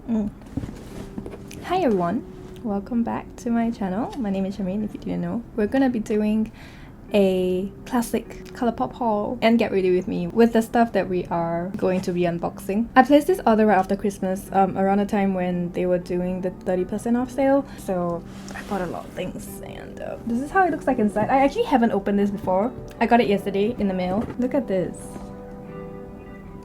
Hi everyone, welcome back to my channel. My name is Charmaine, if you didn't know. We're gonna be doing a classic Colourpop haul and get ready with me with the stuff that we are going to be unboxing. I placed this order right after Christmas, around the time when they were doing the 30% off sale. So I bought a lot of things and this is how it looks like inside. I actually haven't opened this before. I got it yesterday in the mail. Look at this.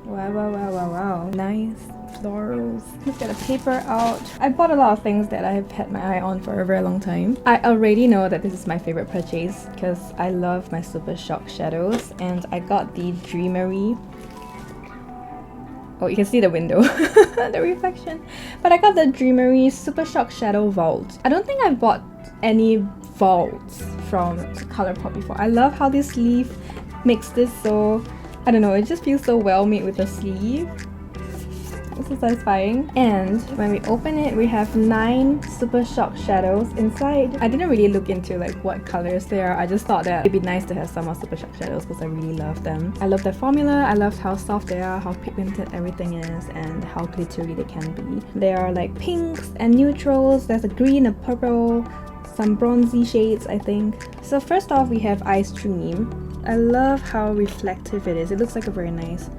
Wow, wow, wow, wow, wow. Nice florals. Let's get the paper out. I bought a lot of things that I have had my eye on for a very long time. I already know that this is my favorite purchase because I love my Super Shock shadows, and I got the Dreamery. Oh, you can see the window, the reflection. But I got the Dreamery Super Shock Shadow Vault. I don't think I've bought any vaults from Colourpop before. I love how this sleeve makes this so, I don't know, it just feels so well made with the sleeve. This is satisfying. And when we open it, we have 9 Super Shock shadows inside. I didn't really look into like what colors they are. I just thought that it'd be nice to have some more Super Shock shadows because I really love them. I love their formula. I loved how soft they are, how pigmented everything is, and how glittery they can be. They are like pinks and neutrals. There's a green, a purple, some bronzy shades, I think. So first off, we have Ice Dream. I love how reflective it is. It looks like a very nice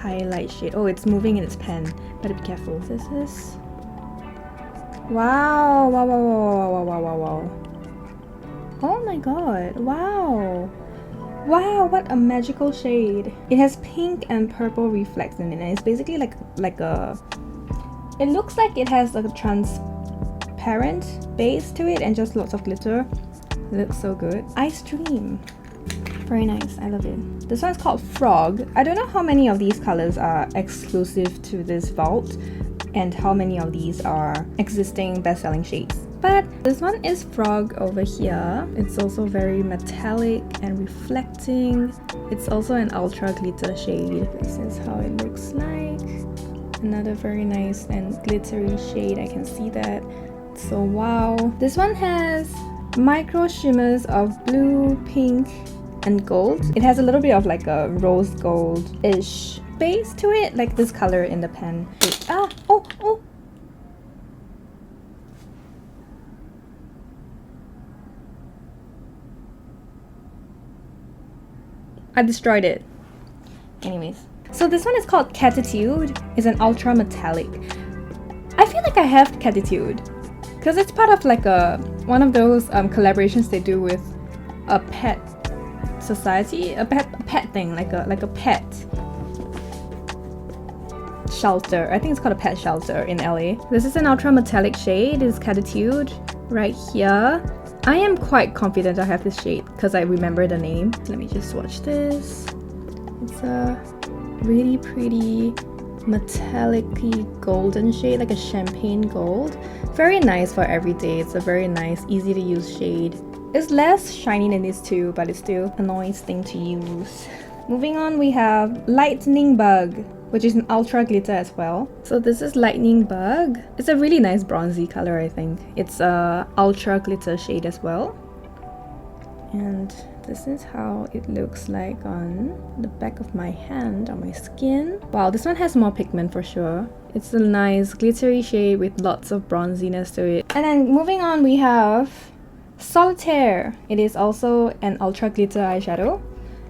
highlight shade. Oh, it's moving in its pen. Better be careful. This is... Wow! Wow, wow, wow, wow, wow, wow, wow. Oh my god. Wow! Wow, what a magical shade. It has pink and purple reflects in it, and it's basically like a... It looks like it has a transparent base to it and just lots of glitter. It looks so good. Ice Dream. Very nice, I love it. This one's called Frog. I don't know how many of these colors are exclusive to this vault and how many of these are existing best-selling shades. But this one is Frog over here. It's also very metallic and reflecting. It's also an ultra glitter shade. This is how it looks like. Another very nice and glittery shade, I can see that. So wow. This one has micro shimmers of blue, pink, and gold. It has a little bit of like a rose gold-ish base to it, like this color in the pen. Oh! I destroyed it. Anyways. So this one is called Catitude. It's an ultra metallic. I feel like I have Catitude because it's part of like one of those collaborations they do with a pet society, a pet thing, like a pet shelter. I think it's called a pet shelter in LA. This is an ultra metallic shade. It's Catitude right here. I am quite confident I have this shade because I remember the name. Let me just swatch this. It's a really pretty metallic-y golden shade, like a champagne gold. Very nice for everyday. It's a very nice, easy to use shade. It's less shiny than these two, but it's still a nice thing to use. Moving on, we have Lightning Bug, which is an ultra glitter as well. So this is Lightning Bug. It's a really nice bronzy color, I think. It's a ultra glitter shade as well. And this is how it looks like on the back of my hand, on my skin. Wow, this one has more pigment for sure. It's a nice glittery shade with lots of bronziness to it. And then moving on, we have Solitaire. It is also an ultra glitter eyeshadow.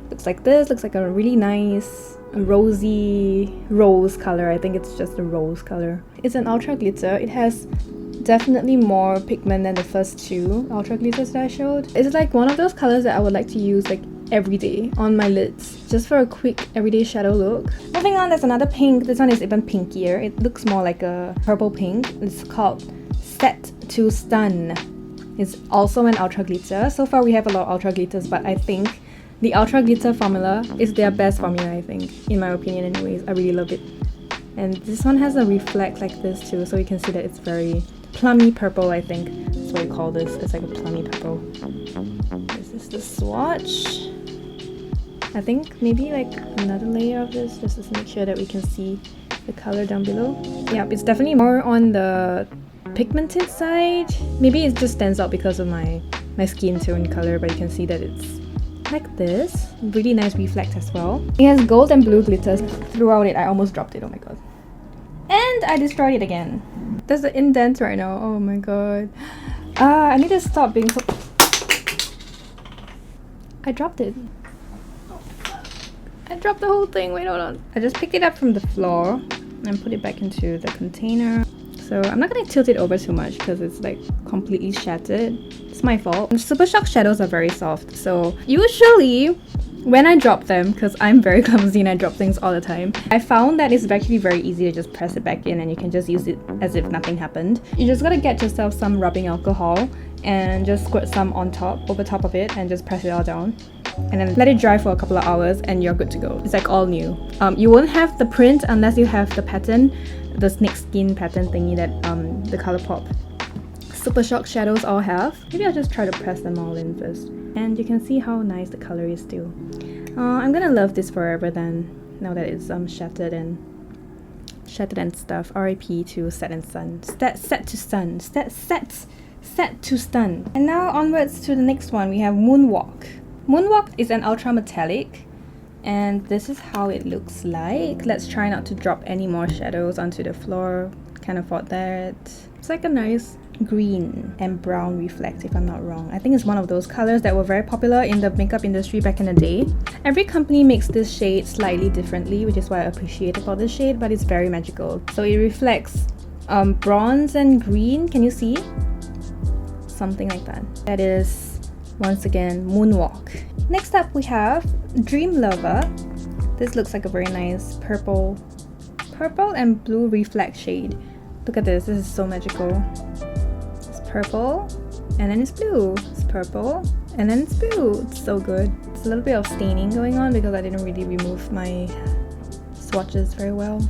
Looks like this. Looks like a really nice rosy rose color. I think it's just a rose color. It's an ultra glitter. It has definitely more pigment than the first two ultra glitters that I showed. It's like one of those colors that I would like to use like every day on my lids, just for a quick everyday shadow look. Moving on, there's another pink. This one is even pinkier. It looks more like a purple pink. It's called Set to Stun. It's also an ultra glitter. So far we have a lot of ultra glitters, but I think the ultra glitter formula is their best formula, I think, in my opinion anyways. I really love it. And this one has a reflect like this too, so you can see that it's very plummy purple, I think. That's what you call this. It's like a plummy purple. This is the swatch. I think maybe like another layer of this just to make sure that we can see the color down below. Yeah, it's definitely more on the pigmented side. Maybe it just stands out because of my skin tone color, but you can see that it's like this. Really nice reflect as well. It has gold and blue glitters throughout it. I almost dropped it, oh my god. And I destroyed it again. There's an indent right now. Oh my god. I need to stop being so... I dropped it. I dropped the whole thing. Wait, hold on. I just picked it up from the floor and put it back into the container. So I'm not gonna tilt it over too much because it's like completely shattered. It's my fault. Super Shock shadows are very soft. So usually when I drop them, because I'm very clumsy and I drop things all the time, I found that it's actually very easy to just press it back in and you can just use it as if nothing happened. You just gotta get yourself some rubbing alcohol and just squirt some on top, over top of it, and just press it all down. And then let it dry for a couple of hours and you're good to go. It's like all new. You won't have the print unless you have the pattern, the snake skin pattern thingy that the Colourpop Super Shock shadows all have. Maybe I'll just try to press them all in first. And you can see how nice the color is too. I'm gonna love this forever then, now that it's shattered and stuff. RIP to Set and Sun. Set to Stun. And now onwards to the next one, we have Moonwalk. Moonwalk is an ultra metallic, and this is how it looks like. Let's try not to drop any more shadows onto the floor. Can't afford that. It's like a nice green and brown reflect, if I'm not wrong. I think it's one of those colors that were very popular in the makeup industry back in the day. Every company makes this shade slightly differently, which is what I appreciate about this shade, but it's very magical. So it reflects bronze and green. Can you see? Something like that. That is, once again, Moonwalk. Next up we have Dream Lover. This looks like a very nice purple and blue reflect shade. Look at this. This is so magical. Purple and then it's blue. It's purple and then it's blue. It's so good. It's a little bit of staining going on because I didn't really remove my swatches very well,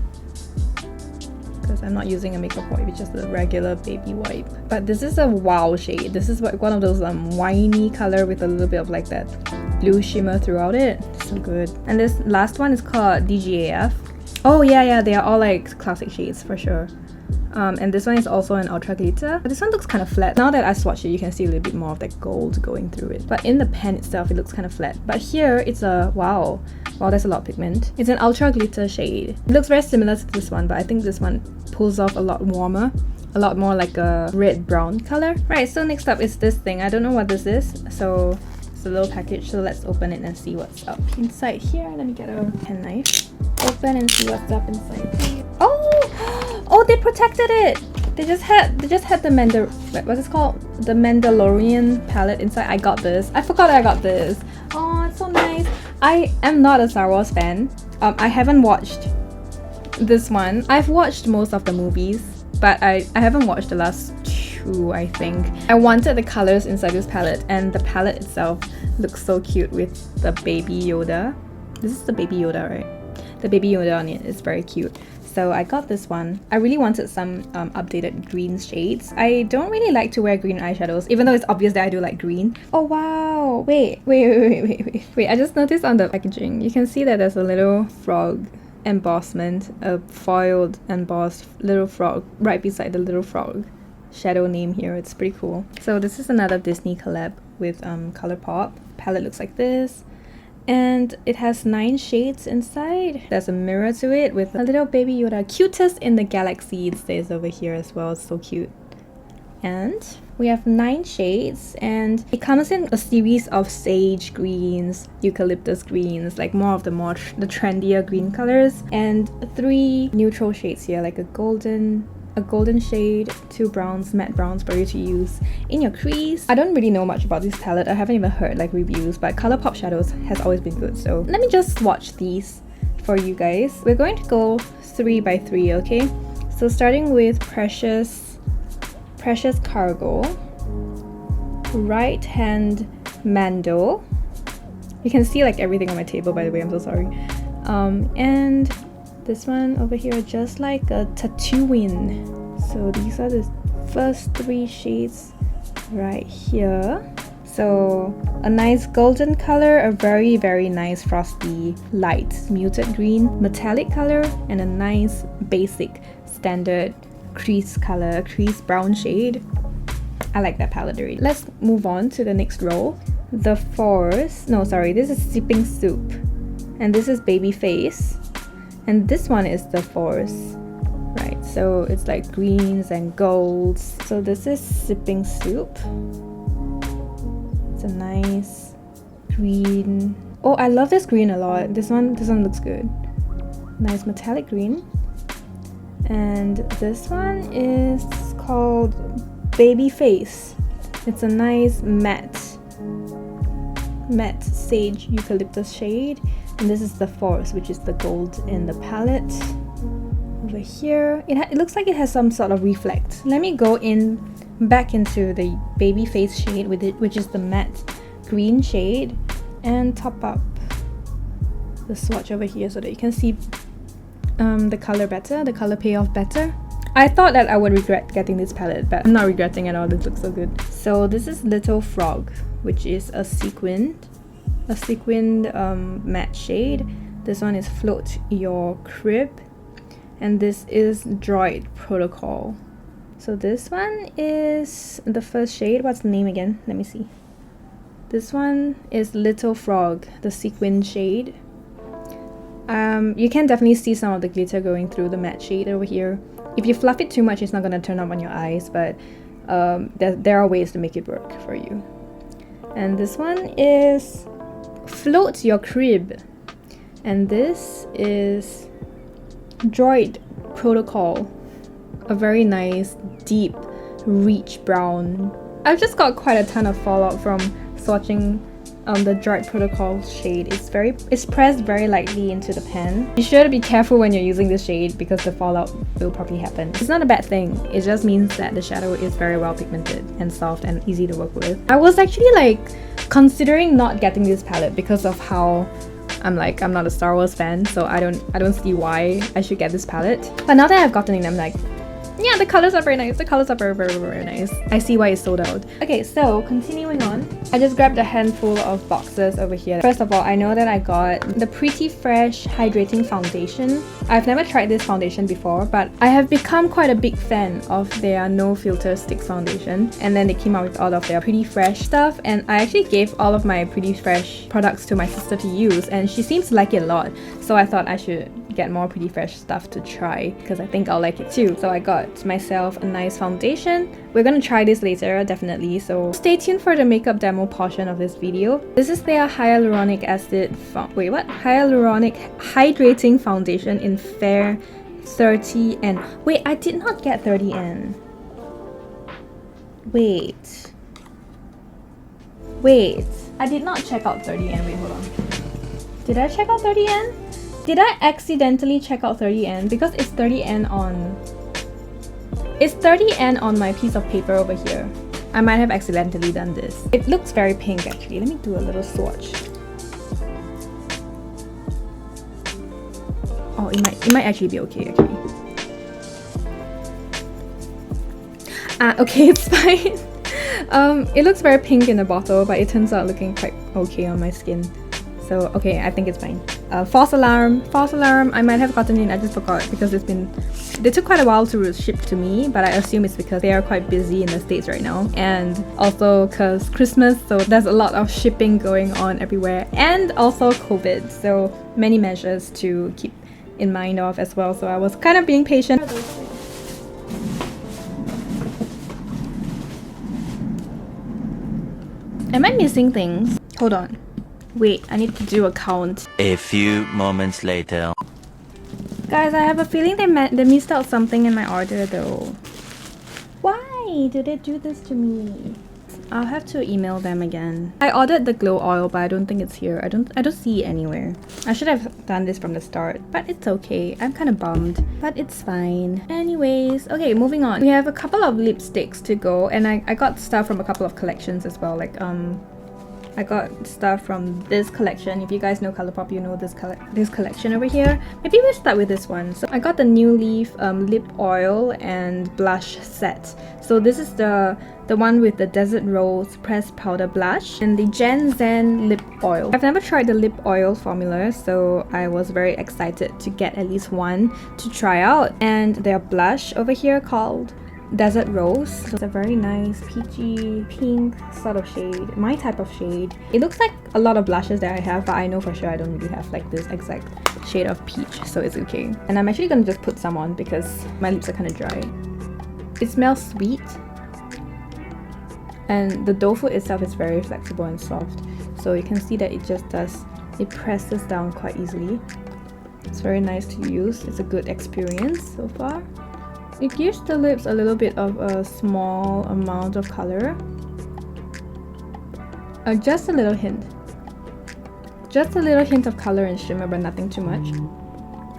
because I'm not using a makeup wipe, it's just a regular baby wipe. But this is a wow shade. This is one of those winey color with a little bit of like that blue shimmer throughout it. So good. And this last one is called DGAF. Oh yeah, they are all like classic shades for sure. And this one is also an ultra glitter. This one looks kind of flat. Now that I swatched it, you can see a little bit more of that gold going through it. But in the pen itself, it looks kind of flat. But here, it's a wow, there's a lot of pigment. It's an ultra glitter shade. It looks very similar to this one, but I think this one pulls off a lot warmer, a lot more like a red-brown color. Right, so next up is this thing. I don't know what this is, so it's a little package. So let's open it and see what's up inside here. Let me get a pen knife. Open and see what's up inside. Oh, they protected it. They just had the what's it called? The Mandalorian palette inside. I got this. I forgot I got this. Oh, it's so nice. I am not a Star Wars fan. I haven't watched this one. I've watched most of the movies, but I haven't watched the last two, I think. I wanted the colors inside this palette, and the palette itself looks so cute with the baby Yoda. This is the baby Yoda, right? The baby Yoda on it is very cute. So I got this one. I really wanted some updated green shades. I don't really like to wear green eyeshadows, even though it's obvious that I do like green. Oh wow! Wait. I just noticed on the packaging, you can see that there's a little frog embossment, a foiled embossed little frog right beside the little frog shadow name here. It's pretty cool. So this is another Disney collab with Colourpop. Palette looks like this. And it has 9 shades inside. There's a mirror to it with a little baby Yoda. Cutest in the galaxy, it says over here as well. It's so cute. And we have 9 shades, and it comes in a series of sage greens, eucalyptus greens, like the trendier green colors, and 3 neutral shades here, like a golden shade, 2 browns, matte browns for you to use in your crease. I don't really know much about this palette. I haven't even heard like reviews, but Colourpop shadows has always been good. So let me just swatch these for you guys. We're going to go 3 by 3, okay? So starting with Precious Cargo, Right Hand Mando. You can see like everything on my table, by the way, I'm so sorry. And this one over here, Just Like a Tattooing. So these are the first 3 shades right here. So a nice golden color, a very nice frosty light muted green metallic color, and a nice basic standard crease color, crease brown shade. I like that palette already. Let's move on to the next row. This is Sipping Soup, and this is Baby Face. And this one is the Force right So it's like greens and golds. So this is Sipping Soup. It's a nice green. Oh, I love this green a lot. This one looks good. Nice metallic green. And this one is called Baby Face. It's a nice matte sage eucalyptus shade. And this is the Forest, which is the gold in the palette. Over here, it looks like it has some sort of reflect. Let me go back into the Baby Face shade with it, which is the matte green shade, and top up the swatch over here so that you can see the color better, the color payoff better. I thought that I would regret getting this palette, but I'm not regretting at all. This looks so good. So this is Little Frog, which is a sequined matte shade. This one is Float Your Crib, and this is Droid Protocol. So this one is the first shade. What's the name again? Let me see. This one is Little Frog, the sequin shade. You can definitely see some of the glitter going through the matte shade over here. If you fluff it too much, it's not going to turn up on your eyes, but there are ways to make it work for you. And this one is Float Your Crib, and this is Droid Protocol, a very nice deep rich brown. I've just got quite a ton of fallout from swatching the Droid Protocol shade. It's pressed very lightly into the pen. Be sure to be careful when you're using this shade because the fallout will probably happen. It's not a bad thing, it just means that the shadow is very well pigmented and soft and easy to work with. I was actually like considering not getting this palette because of how I'm not a Star Wars fan, so I don't see why I should get this palette. But now that I've gotten it, I'm like, yeah, the colors are very nice. The colors are very, very, very nice. I see why it's sold out. Okay, so continuing on, I just grabbed a handful of boxes over here. First of all, I know that I got the Pretty Fresh Hydrating Foundation. I've never tried this foundation before, but I have become quite a big fan of their No Filter Sticks foundation. And then they came out with all of their Pretty Fresh stuff, and I actually gave all of my Pretty Fresh products to my sister to use, and she seems to like it a lot. So I thought I should get more Pretty Fresh stuff to try because I think I'll like it too. So I got myself a nice foundation. We're gonna try this later, definitely, so stay tuned for the makeup demo portion of this video. This is their hyaluronic acid hyaluronic hydrating foundation in Fair 30N. Wait, I did not get 30N. Wait, I did not check out 30N. Wait, hold on. Did I check out 30N? Did I accidentally check out 30N? Because it's 30N on my piece of paper over here. I might have accidentally done this. It looks very pink actually. Let me do a little swatch. Oh, it might actually be okay actually. Okay, it's fine. It looks very pink in the bottle, but it turns out looking quite okay on my skin. So okay, I think it's fine. False alarm, I might have gotten it, I just forgot because they took quite a while to ship to me, but I assume it's because they are quite busy in the States right now, and also because Christmas, so there's a lot of shipping going on everywhere, and also COVID, so many measures to keep in mind of as well, so I was kind of being patient. Am I missing things? Hold on. Wait, I need to do a count. A few moments later. Guys, I have a feeling they missed out something in my order though. Why did they do this to me? I'll have to email them again. I ordered the glow oil, but I don't think it's here. I don't see it anywhere. I should have done this from the start, but it's okay. I'm kind of bummed, but it's fine. Anyways, okay, moving on. We have a couple of lipsticks to go, and I got stuff from a couple of collections as well. Like I got stuff from this collection. If you guys know Colourpop, you know this collection over here. Maybe we'll start with this one. So I got the New Leaf lip oil and blush set. So this is the one with the Desert Rose pressed powder blush and the Gen Zen lip oil. I've never tried the lip oil formula, so I was very excited to get at least one to try out. And their blush over here called Desert Rose. So it's a very nice peachy pink sort of shade, my type of shade. It looks like a lot of blushes that I have, but I know for sure I don't really have like this exact shade of peach, so it's okay. And I'm actually gonna just put some on because my lips are kind of dry. It smells sweet, and the dough food itself is very flexible and soft, so you can see that it presses down quite easily. It's very nice to use. It's a good experience so far. It gives the lips a little bit of a small amount of color. Just a little hint. Just a little hint of color and shimmer, but nothing too much.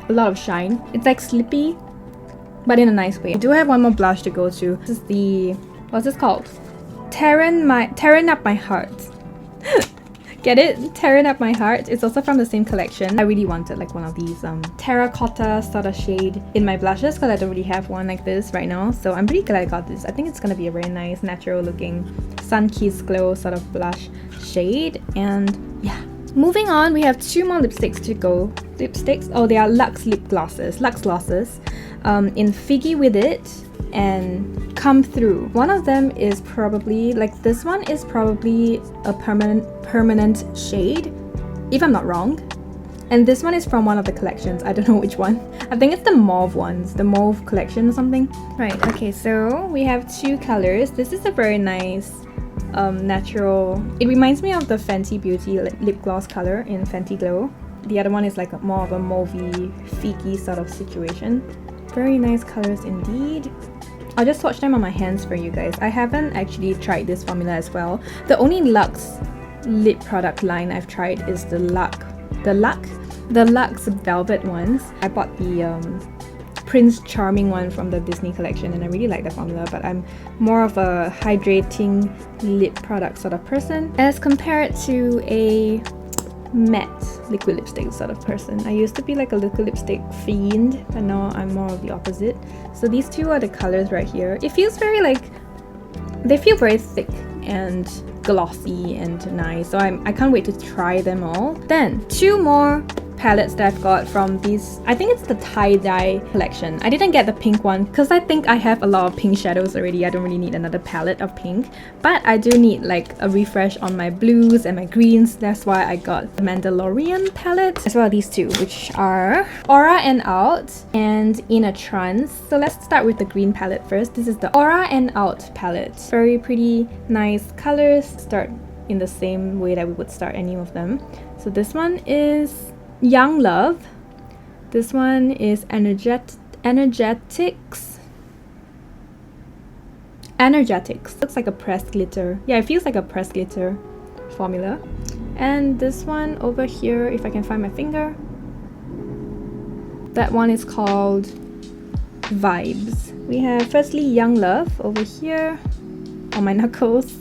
A lot of shine. It's like slippy, but in a nice way. I do have one more blush to go to. This is the... what's this called? Terran Up My Heart. Get it? Terran Up My Heart. It's also from the same collection. I really wanted like one of these terracotta sort of shade in my blushes because I don't really have one like this right now. So I'm pretty glad I got this. I think it's gonna be a very nice, natural looking sun-kissed glow sort of blush shade. And yeah. Moving on, we have 2 more lipsticks to go. Lipsticks? Oh, they are Luxe lip glosses. Luxe glosses. In Figgy Wit It and Come Thru. One of them is probably, like this one is probably a permanent shade, if I'm not wrong. And this one is from one of the collections. I don't know which one. I think it's the mauve ones, the mauve collection or something. Right, okay, so we have 2 colors. This is a very nice natural. It reminds me of the Fenty Beauty lip gloss color in Fenty Glow. The other one is like more of a mauvey, figgy sort of situation. Very nice colors indeed. I'll just swatch them on my hands for you guys. I haven't actually tried this formula as well. The only Luxe lip product line I've tried is the Luxe Velvet ones. I bought the Prince Charming one from the Disney collection and I really like the formula, but I'm more of a hydrating lip product sort of person as compared to a matte liquid lipstick sort of person. I used to be like a liquid lipstick fiend, but now I'm more of the opposite. So these 2 are the colors right here. It feels very like, they feel very thick and glossy and nice, so I can't wait to try them all. Then 2 more palettes that I've got from these. I think it's the tie-dye collection. I didn't get the pink one because I think I have a lot of pink shadows already. I don't really need another palette of pink, but I do need like a refresh on my blues and my greens. That's why I got the Mandalorian palette, as well as these 2, which are Aura and Out and In a Trance. So let's start with the green palette first. This is the Aura and Out palette. Very pretty, nice colors. Start in the same way that we would start any of them. So this one is Young Love. This one is Energetics. Looks like a pressed glitter. Yeah, it feels like a pressed glitter formula. And this one over here, if I can find my finger, that one is called Vibes. We have firstly Young Love over here on my knuckles.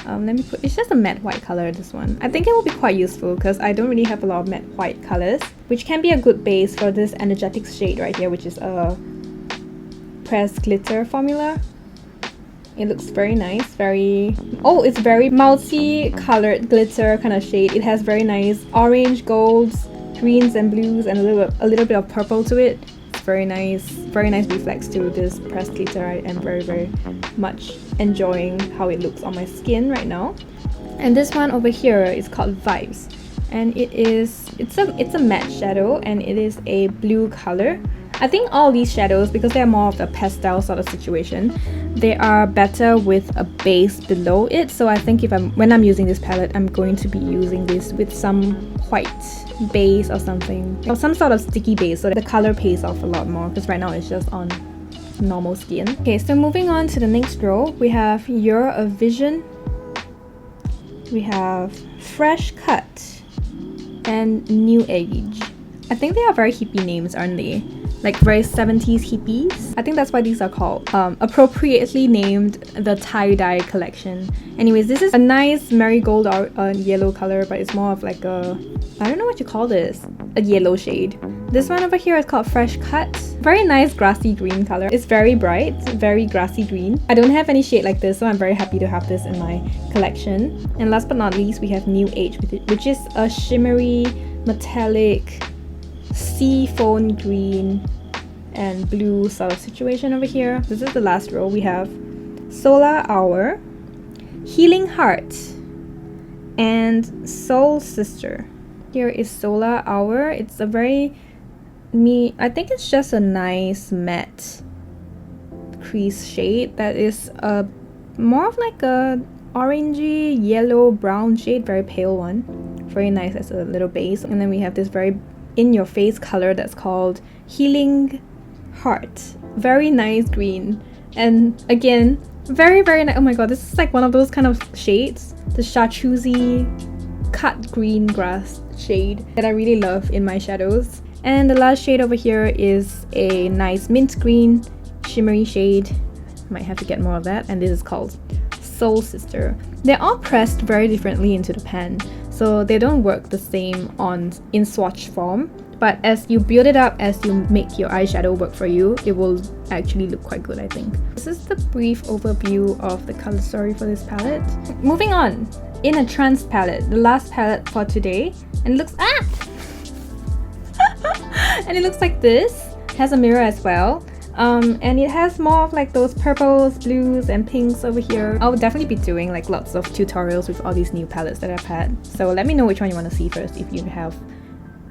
Let me put, it's just a matte white color, this one. I think it will be quite useful because I don't really have a lot of matte white colors, which can be a good base for this Energetics shade right here, which is a pressed glitter formula. It looks very nice, it's very multi-colored glitter kind of shade. It has very nice orange, golds, greens and blues and a little bit of purple to it. Very nice reflex to this pressed glitter. I am very much enjoying how it looks on my skin right now. And this one over here is called Vibes, and it's a matte shadow and it is a blue color. I think all these shadows, because they're more of the pastel sort of situation, they are better with a base below it. So I think when I'm using this palette, I'm going to be using this with some white base or something, or some sort of sticky base, so that the color pays off a lot more, because right now it's just on normal skin. Okay, so moving on to the next row, we have You're a Vision, we have Fresh Cut, and New Age. I think they are very hippie names, aren't they? Like very 70s hippies. I think that's why these are called appropriately named the tie-dye collection. Anyways, this is a nice marigold yellow color, but it's more of like a, I don't know what you call this, a yellow shade. This one over here is called Fresh Cut. Very nice grassy green color. It's very bright, very grassy green. I don't have any shade like this, so I'm very happy to have this in my collection. And last but not least, we have New Age with it, which is a shimmery, metallic, sea phone green and blue sort of situation over here. This is the last row. We have Solar Hour, Healing Heart, and Soul Sister. Here is Solar Hour. It's a very I think it's just a nice matte crease shade that is more of like a orangey yellow brown shade, very pale one, very nice as a little base. And then we have this very in your face color that's called Healing Heart, very nice green, and again very nice. Oh my god, this is like one of those kind of shades, the chartreusey cut green grass shade that I really love in my shadows. And the last shade over here is a nice mint green shimmery shade. Might have to get more of that, and this is called Soul Sister. They're all pressed very differently into the pan, so they don't work the same in swatch form, but as you build it up, as you make your eyeshadow work for you, it will actually look quite good, I think. This is the brief overview of the color story for this palette. Moving on, in a Trance palette, the last palette for today, and it looks and it looks like this. It has a mirror as well. And it has more of like those purples, blues, and pinks over here. I'll definitely be doing like lots of tutorials with all these new palettes that I've had. So let me know which one you want to see first if you have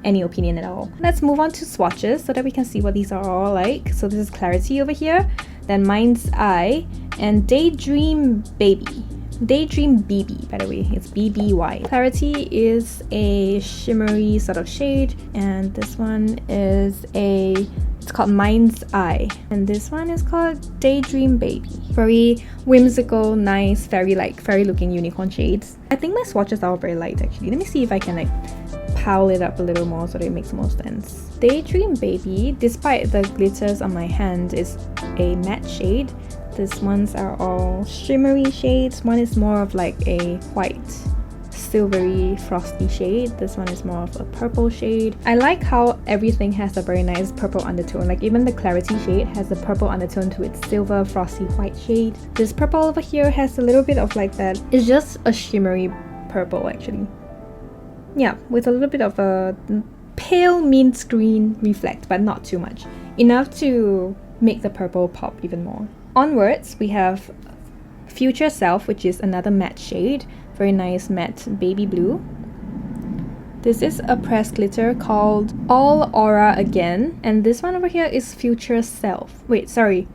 any opinion at all. Let's move on to swatches so that we can see what these are all like. So this is Clarity over here, then Mind's Eye, and Daydream Baby. Daydream BB, by the way, it's BBY. Clarity is a shimmery sort of shade, and this one is it's called Mind's Eye, and this one is called Daydream Baby. Very whimsical, nice, fairy looking unicorn shades. I think my swatches are all very light actually. Let me see if I can like pile it up a little more so that it makes more sense. Daydream Baby, despite the glitters on my hand, is a matte shade. These ones are all shimmery shades. One is more of like a white silvery frosty shade. This one is more of a purple shade. I like how everything has a very nice purple undertone. Like even the Clarity shade has a purple undertone to its silver frosty white shade. This purple over here has a little bit of like that. It's just a shimmery purple actually. Yeah, with a little bit of a pale mint green reflect, but not too much. Enough to make the purple pop even more. Onwards, we have Future Self, which is another matte shade. Very nice matte baby blue. This is a pressed glitter called All Aura Again. And this one over here is Future Self. Wait, sorry,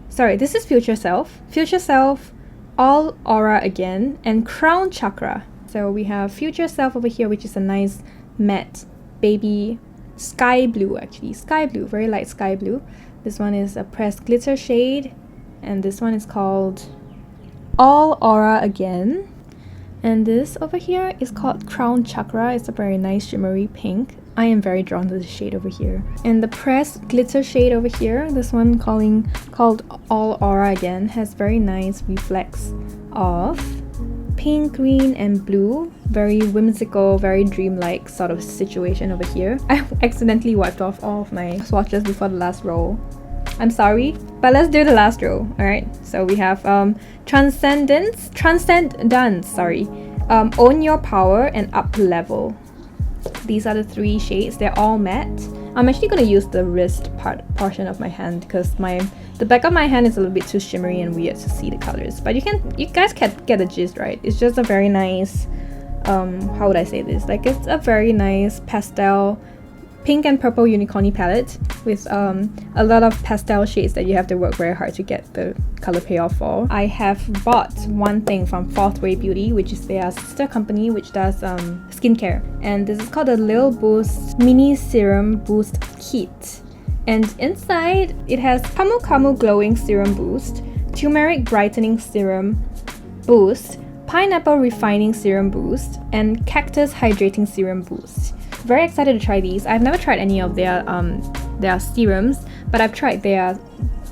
this is Future Self. Future Self, All Aura Again, and Crown Chakra. So we have Future Self over here, which is a nice matte baby sky blue actually. Sky blue, very light sky blue. This one is a pressed glitter shade. And this one is called All Aura Again. And this over here is called Crown Chakra. It's a very nice shimmery pink. I am very drawn to the shade over here. And the pressed glitter shade over here, this one called All Aura Again, has very nice reflex of pink, green, and blue. Very whimsical, very dreamlike sort of situation over here. I accidentally wiped off all of my swatches before the last roll. I'm sorry, but let's do the last row. Alright, so we have Transcendence, sorry, Own Your Power, and Up Level. These are the three shades. They're all matte. I'm actually going to use the wrist portion of my hand because the back of my hand is a little bit too shimmery and weird to see the colors. But you guys can get the gist, right? It's just a very nice, how would I say this? Like it's a very nice pastel pink and purple unicorny palette with a lot of pastel shades that you have to work very hard to get the color payoff for. I have bought one thing from RAY Beauty, which is their sister company which does skincare, and this is called the Lil Boost Mini Serum Boost Kit. And inside it has Camu Camu Glowing Serum Boost, Turmeric Brightening Serum Boost, Pineapple Refining Serum Boost, and Cactus Hydrating Serum Boost. Very excited to try these. I've never tried any of their serums, but I've tried their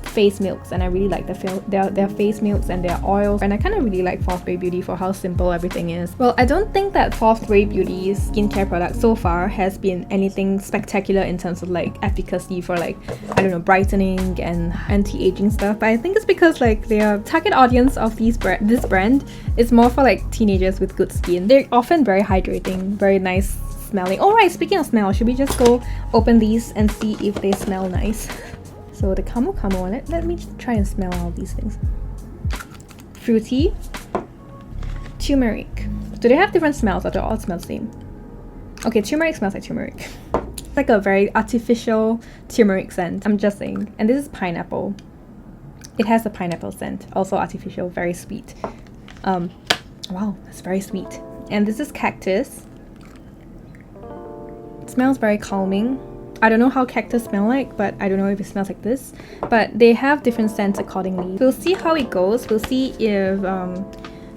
face milks and I really like their face milks and their oils, and I kind of really like RAY Beauty for how simple everything is. Well, I don't think that RAY Beauty's skincare product so far has been anything spectacular in terms of like efficacy for like, I don't know, brightening and anti-aging stuff, but I think it's because like their target audience of this brand is more for like teenagers with good skin. They're often very hydrating, very nice smelling. Alright, speaking of smell, should we just go open these and see if they smell nice? So the Camu Camu one, let me try and smell all these things. Fruity, turmeric. Do they have different smells or do they all smell the same? Okay, turmeric smells like turmeric. It's like a very artificial turmeric scent. I'm just saying. And this is pineapple. It has a pineapple scent. Also artificial, very sweet. Wow, that's very sweet. And this is cactus. It smells very calming. I don't know how cactus smell like, but I don't know if it smells like this. But they have different scents accordingly. We'll see how it goes. We'll see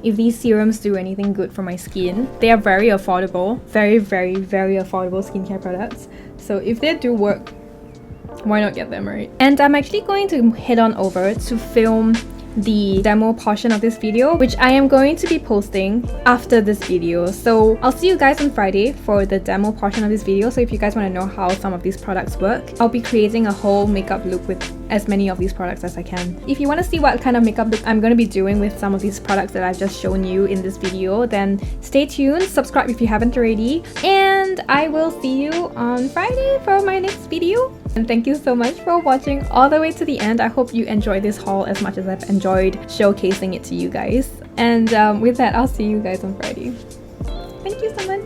if these serums do anything good for my skin. They are very affordable. Very, very, very affordable skincare products. So if they do work, why not get them, right? And I'm actually going to head on over to film the demo portion of this video, which I am going to be posting after this video. So I'll see you guys on Friday for the demo portion of this video. So if you guys want to know how some of these products work, I'll be creating a whole makeup look with as many of these products as I can. If you want to see what kind of makeup look I'm going to be doing with some of these products that I've just shown you in this video, then stay tuned, subscribe if you haven't already, and I will see you on Friday for my next video. And thank you so much for watching all the way to the end. I hope you enjoyed this haul as much as I've enjoyed showcasing it to you guys. And with that, I'll see you guys on Friday. Thank you so much.